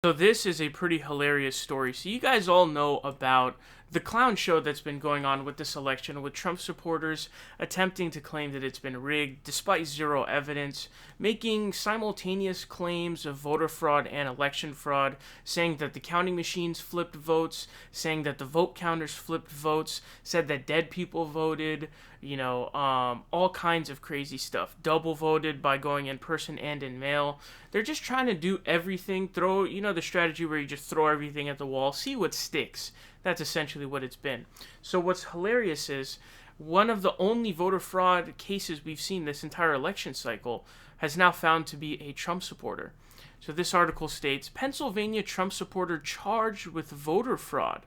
So this is a pretty hilarious story. So you guys all know about the clown show that's been going on with this election, with Trump supporters attempting to claim that it's been rigged despite zero evidence, making simultaneous claims of voter fraud and election fraud, saying that the counting machines flipped votes, saying that the vote counters flipped votes, said that dead people voted, all kinds of crazy stuff. Double voted by going in person and in mail. They're just trying to do everything, throw, the strategy where you just throw everything at the wall, see what sticks. That's essentially what it's been. So what's hilarious is one of the only voter fraud cases we've seen this entire election cycle has now found to be a Trump supporter. So this article states, Pennsylvania Trump supporter charged with voter fraud.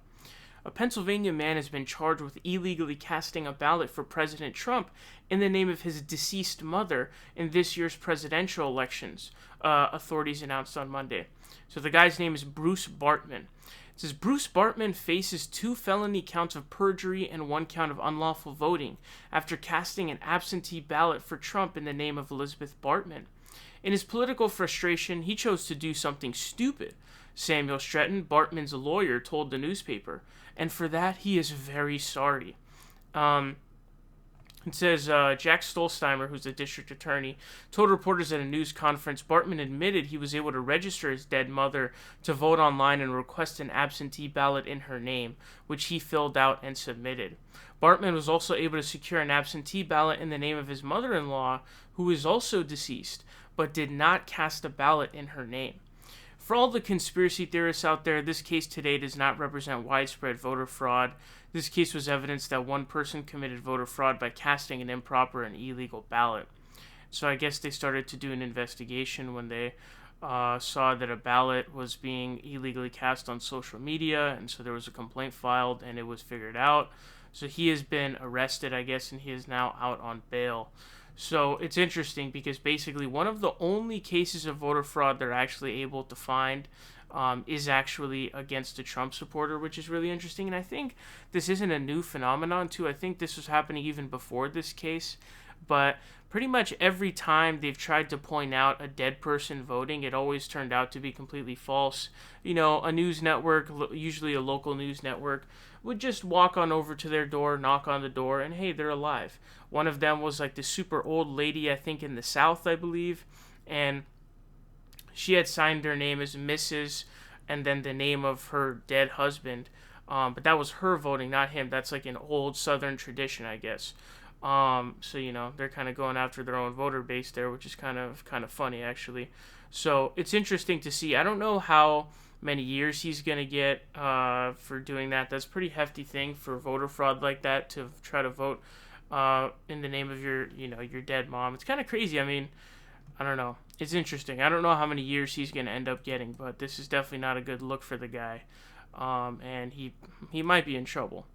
A Pennsylvania man has been charged with illegally casting a ballot for President Trump in the name of his deceased mother in this year's presidential elections, authorities announced on Monday. So the guy's name is Bruce Bartman. It says Bruce Bartman faces 2 felony counts of perjury and 1 count of unlawful voting after casting an absentee ballot for Trump in the name of Elizabeth Bartman. In his political frustration, he chose to do something stupid, Samuel Stretton, Bartman's lawyer, told the newspaper, and for that he is very sorry. It says Jack Stollsteimer, who's the district attorney, told reporters at a news conference Bartman admitted he was able to register his dead mother to vote online and request an absentee ballot in her name, which he filled out and submitted. Bartman was also able to secure an absentee ballot in the name of his mother-in-law, who is also deceased, but did not cast a ballot in her name. For all the conspiracy theorists out there, this case today does not represent widespread voter fraud. This case was evidence that one person committed voter fraud by casting an improper and illegal ballot. So I guess they started to do an investigation when they saw that a ballot was being illegally cast on social media, and so there was a complaint filed, and it was figured out. So he has been arrested, I guess, and he is now out on bail. So it's interesting because basically one of the only cases of voter fraud they're actually able to find is actually against a Trump supporter, which is really interesting. And I think this isn't a new phenomenon, too. I think this was happening even before this case. But pretty much every time they've tried to point out a dead person voting, it always turned out to be completely false. A news network, usually a local news network, would just walk on over to their door, knock on the door, and hey, they're alive. One of them was like this super old lady, I think in the South, I believe, and she had signed her name as Mrs. and then the name of her dead husband, but that was her voting, not him. That's like an old Southern tradition, I guess. So they're kind of going after their own voter base there, which is kind of funny actually. So it's interesting to see. I don't know how many years he's gonna get for doing that. That's a pretty hefty thing for voter fraud like that, to try to vote in the name of your dead mom. It's kind of crazy. I mean, I don't know. It's interesting. I don't know how many years he's gonna end up getting, but this is definitely not a good look for the guy, and he might be in trouble.